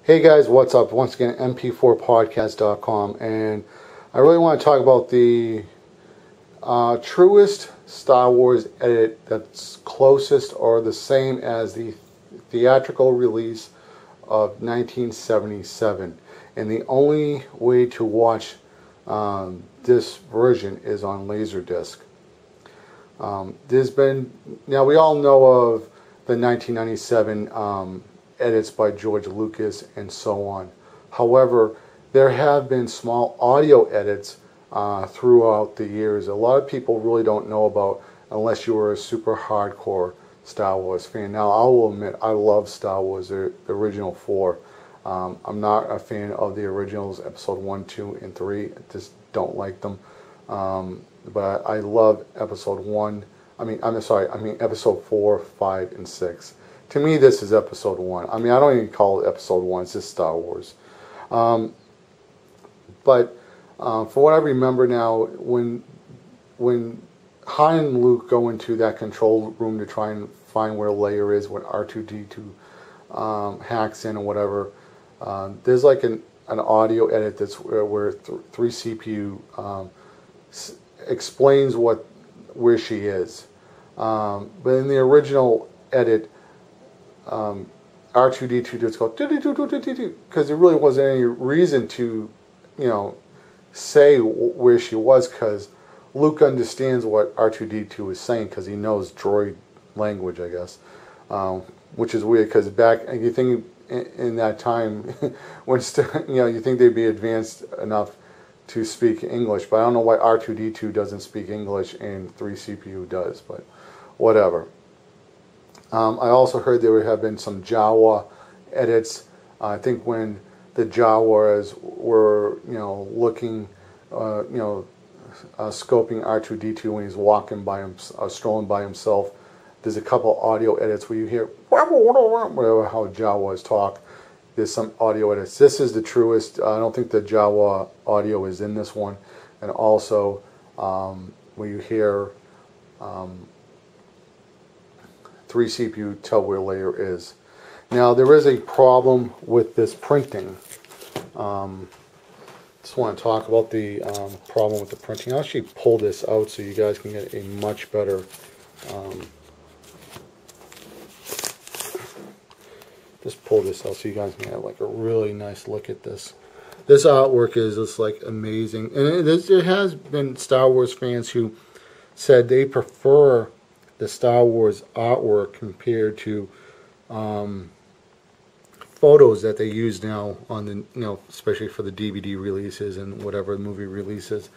Hey guys, what's up? Once again, mp4podcast.com, and I really want to talk about the truest Star Wars edit that's closest or the same as the theatrical release of 1977. And the only way to watch this version is on Laserdisc. Now we all know of the 1997 edits by George Lucas and so on. However, there have been small audio edits throughout the years. A lot of people really don't know about unless you were a super hardcore Star Wars fan. Now, I will admit, I love Star Wars, the original four. I'm not a fan of the originals, episode 1, 2, and 3. I just don't like them. But I love episode 1. Episode 4, 5, and 6. To me, this is episode 1. I mean, I don't even call it episode 1. It's just Star Wars. For what I remember now, when Han and Luke go into that control room to try and find where Leia is, when R2-D2 hacks in or whatever, there's like an audio edit that's where 3CPU explains where she is. But in the original edit, R2-D2 just go because there really wasn't any reason to, say where she was, because Luke understands what R2-D2 is saying because he knows droid language, I guess, which is weird because back, you think in that time when you think they'd be advanced enough to speak English, but I don't know why R2-D2 doesn't speak English and 3CPU does, but whatever. I also heard there have been some Jawa edits. I think when the Jawas were, looking, scoping R2-D2 when he's walking by him, strolling by himself. There's a couple audio edits where you hear whatever how Jawas talk. There's some audio edits. This is the truest. I don't think the Jawa audio is in this one. And also, where you hear 3CPU tell where Leia is. Now there is a problem with this printing. Just want to talk about the problem with the printing. I'll actually pull this out so you guys can get a much better just pull this out so you guys can have like a really nice look at this. This artwork is just like amazing, and there has been Star Wars fans who said they prefer the Star Wars artwork compared to photos that they use now on the, especially for the DVD releases and whatever movie releases.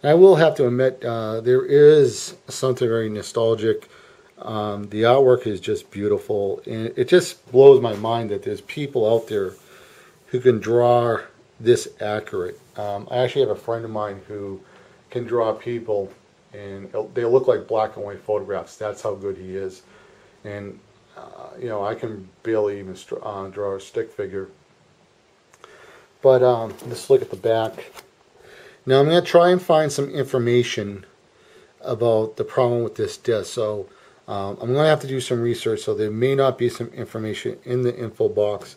And I will have to admit, there is something very nostalgic. The artwork is just beautiful, and it just blows my mind that there's people out there who can draw this accurate. I actually have a friend of mine who can draw people, and they look like black and white photographs. That's how good he is. And I can barely even draw a stick figure. But let's look at the back. Now I'm going to try and find some information about the problem with this disc. So I'm going to have to do some research, so there may not be some information in the info box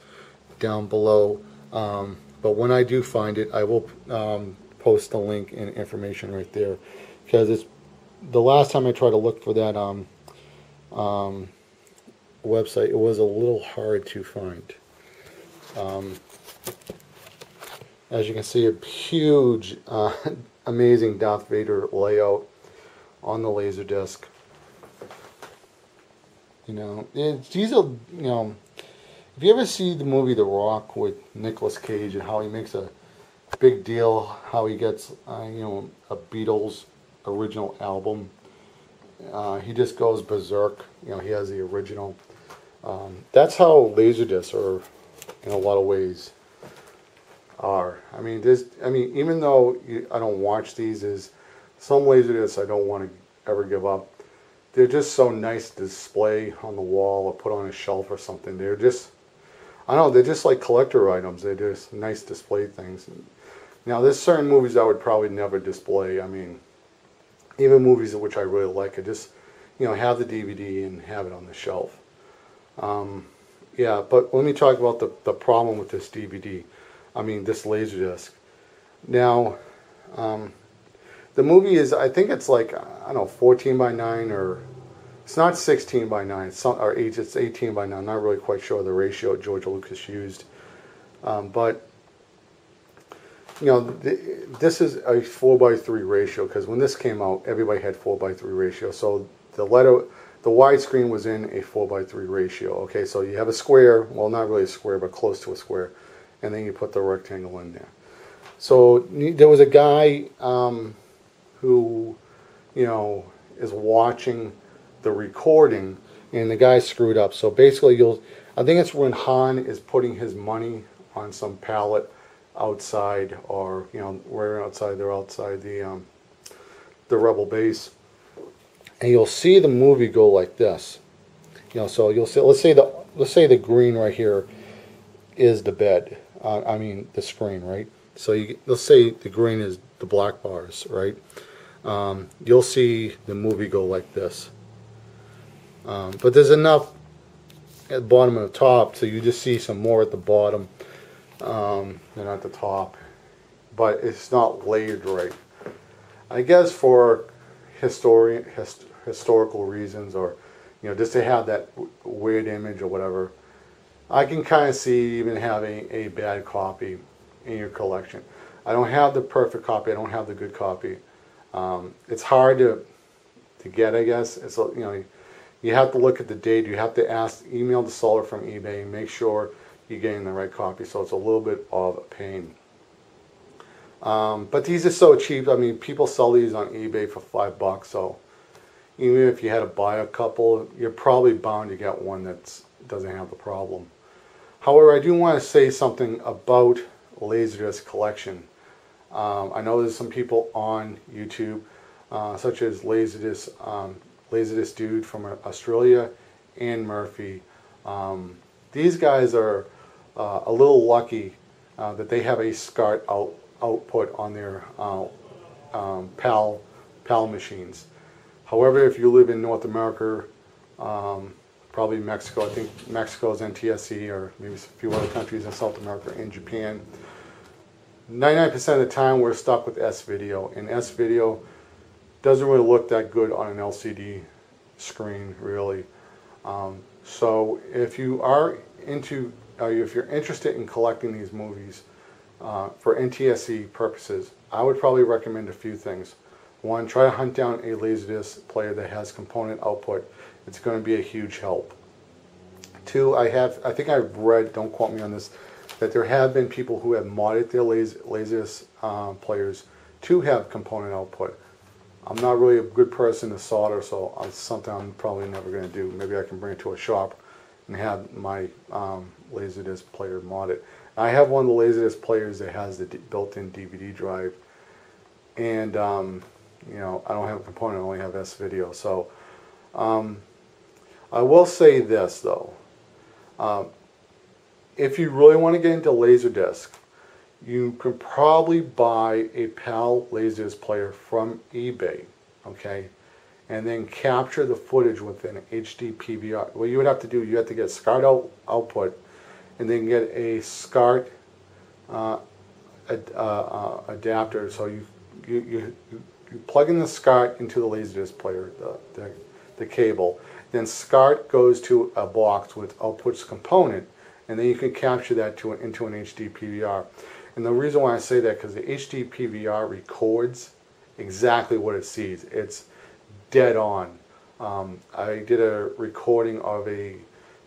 down below. But when I do find it, I will post the link and information right there. Because it's the last time I tried to look for that website, it was a little hard to find. As you can see, a huge, amazing Darth Vader layout on the Laserdisc. These are, if you ever see the movie The Rock with Nicolas Cage and how he makes a big deal, how he gets, a Beatles original album, he just goes berserk. He has the original. That's how Laserdiscs are, in a lot of ways, are. Even though I don't watch these, there's some Laserdiscs I don't want to ever give up. They're just so nice to display on the wall or put on a shelf or something. They're just, they're just like collector items. They're just nice display things. Now, there's certain movies I would probably never display. Even movies which I really like, I just, have the DVD and have it on the shelf. Yeah, but let me talk about the problem with this DVD. I mean, this Laserdisc. Now, um, the movie is, I think it's like, I don't know, 14 by 9, or it's not 16 by 9, or 8, it's 18 by 9. I'm not really quite sure the ratio George Lucas used. But, you know, this is a 4 by 3 ratio, because when this came out, everybody had 4 by 3 ratio. So the widescreen was in a 4 by 3 ratio. Okay, so you have a square, well, not really a square, but close to a square, and then you put the rectangle in there. So there was a guy who, you know, is watching the recording, and the guy screwed up. So basically, I think it's when Han is putting his money on some pallet outside, or, you know, where outside, they're outside the rebel base, and you'll see the movie go like this. You know, so you'll see, let's say the green right here is the bed. I mean the screen, right? So let's say the green is the black bars, right? You'll see the movie go like this. But there's enough at the bottom and the top, so you just see some more at the bottom than at the top. But it's not layered right. I guess for historical reasons, or, you know, just to have that weird image or whatever, I can kind of see even having a bad copy in your collection. I don't have the perfect copy. I don't have the good copy. It's hard to get, I guess. It's, you know, you have to look at the date. You have to email the seller from eBay and make sure you're getting the right copy. So it's a little bit of a pain. But these are so cheap. I mean, people sell these on eBay for $5. So even if you had to buy a couple, you're probably bound to get one that doesn't have the problem. However, I do want to say something about Laserdisc collection. I know there's some people on YouTube, such as Laserdisc Dude from Australia and Murphy. These guys are a little lucky that they have a SCART output on their PAL machines. However, if you live in North America, probably Mexico, I think Mexico's NTSC, or maybe a few other countries in South America and Japan, 99% of the time we're stuck with S-Video, and S-Video doesn't really look that good on an LCD screen, really. So if you are if you're interested in collecting these movies for NTSC purposes, I would probably recommend a few things. One, try to hunt down a Laserdisc player that has component output. It's going to be a huge help. Two, I think I've read, don't quote me on this, that there have been people who have modded their Laserdisc players to have component output. I'm not really a good person to solder, so it's something I'm probably never going to do. Maybe I can bring it to a shop and have my Laserdisc player modded. I have one of the Laserdisc players that has the built-in DVD drive, and you know, I don't have a component, I only have S-Video. So I will say this though, if you really want to get into Laserdisc, you can probably buy a PAL Laserdisc player from eBay, okay, and then capture the footage with an HD PVR. What you would have to do, you have to get SCART output, and then get a SCART adapter. So you plug in the SCART into the Laserdisc player, the cable. Then SCART goes to a box with outputs component, and then you can capture that into an HD PVR. And the reason why I say that, because the HD PVR records exactly what it sees. It's dead on. I did a recording of a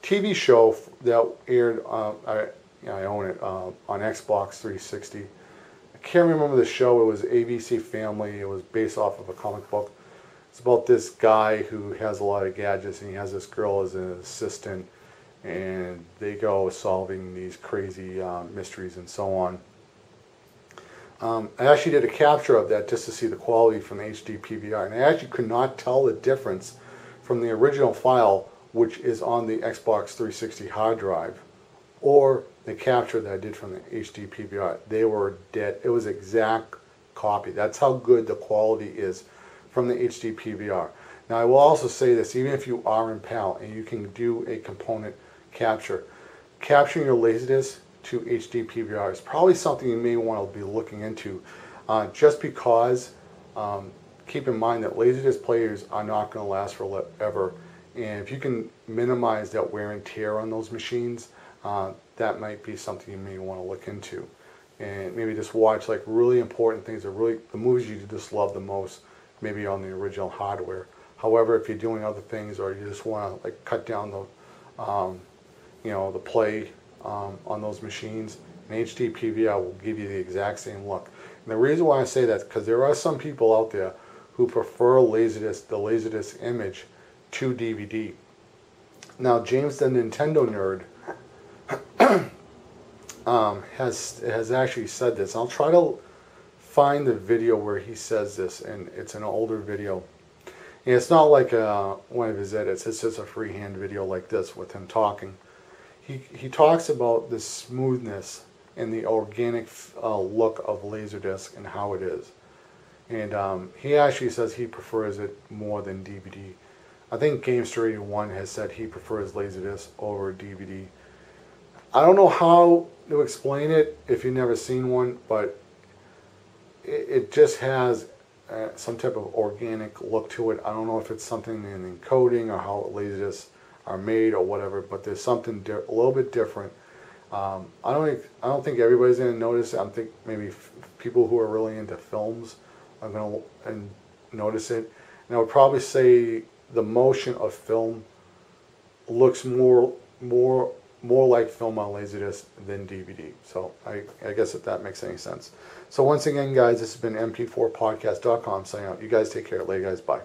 TV show that aired, I own it, on Xbox 360. I can't remember the show. It was ABC Family. It was based off of a comic book. It's about this guy who has a lot of gadgets, and he has this girl as an assistant, and they go solving these crazy mysteries and so on. I actually did a capture of that just to see the quality from the HD PVR, and I actually could not tell the difference from the original file, which is on the Xbox 360 hard drive, or the capture that I did from the HD PVR. They were dead. It was exact copy. That's how good the quality is from the HD PVR. Now I will also say this, even if you are in PAL and you can do a component Capturing your Laserdisc to HD PVR is probably something you may want to be looking into, just because keep in mind that Laserdisc players are not going to last forever, and if you can minimize that wear and tear on those machines, that might be something you may want to look into, and maybe just watch like really important things, the movies you just love the most, maybe on the original hardware. However, if you're doing other things or you just want to like cut down the play on those machines, an HD PVR will give you the exact same look. And the reason why I say that is because there are some people out there who prefer the Laserdisc image to DVD. Now, James the Nintendo nerd has actually said this. I'll try to find the video where he says this, and it's an older video. And it's not like one of his edits. It's just a freehand video like this with him talking. He talks about the smoothness and the organic look of Laserdisc and how it is. And he actually says he prefers it more than DVD. I think Gamester81 has said he prefers Laserdisc over DVD. I don't know how to explain it if you've never seen one, but it just has some type of organic look to it. I don't know if it's something in encoding or how Laserdiscs are made or whatever, but there's something a little bit different. I don't think everybody's going to notice it. I think maybe people who are really into films are going to notice it. And I would probably say the motion of film looks more like film on Laserdisc than DVD. So I guess if that makes any sense. So once again, guys, this has been MP4podcast.com saying out. You guys take care. Later, guys. Bye.